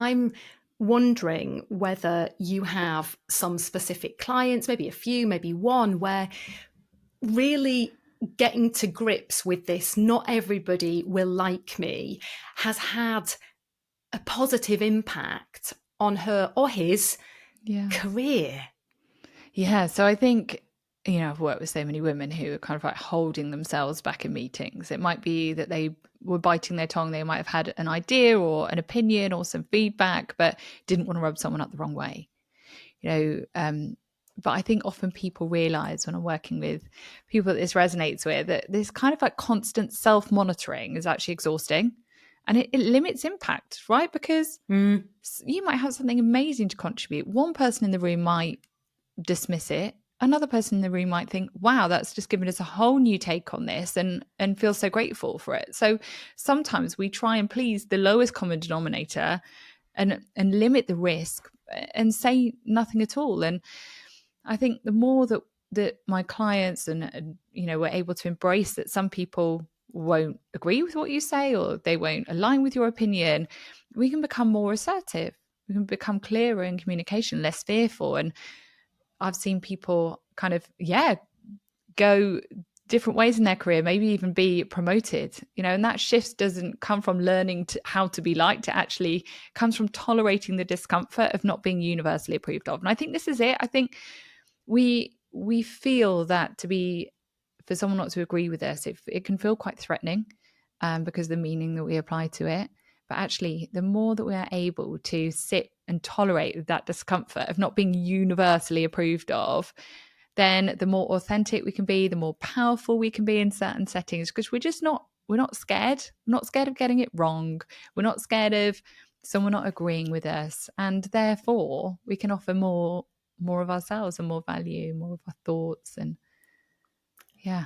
I'm wondering whether you have some specific clients, maybe a few, maybe one, where really getting to grips with this, not everybody will like me, has had a positive impact on her or his Yeah. career. Yeah. So I think, I've worked with so many women who are kind of like holding themselves back in meetings. It might be that they were biting their tongue. They might have had an idea or an opinion or some feedback, but didn't want to rub someone up the wrong way. You know, but I think often people realize when I'm working with people that this resonates with, that this kind of like constant self-monitoring is actually exhausting, and it limits impact, right? Because Mm. you might have something amazing to contribute. One person in the room might dismiss it. Another person in the room might think, wow, that's just given us a whole new take on this, and feel so grateful for it. So sometimes we try and please the lowest common denominator and limit the risk and say nothing at all. And I think the more that my clients and were able to embrace that some people won't agree with what you say or they won't align with your opinion, we can become more assertive. We can become clearer in communication, less fearful. And I've seen people kind of, go different ways in their career, maybe even be promoted, and that shift doesn't come from learning how to be liked. It actually comes from tolerating the discomfort of not being universally approved of. And I think this is it. I think we feel that for someone not to agree with us, it can feel quite threatening, because of the meaning that we apply to it. But actually, the more that we are able to sit and tolerate that discomfort of not being universally approved of, then the more authentic we can be, the more powerful we can be in certain settings, because we're not scared. We're not scared of getting it wrong. We're not scared of someone not agreeing with us. And therefore we can offer more of ourselves and more value, more of our thoughts. And yeah.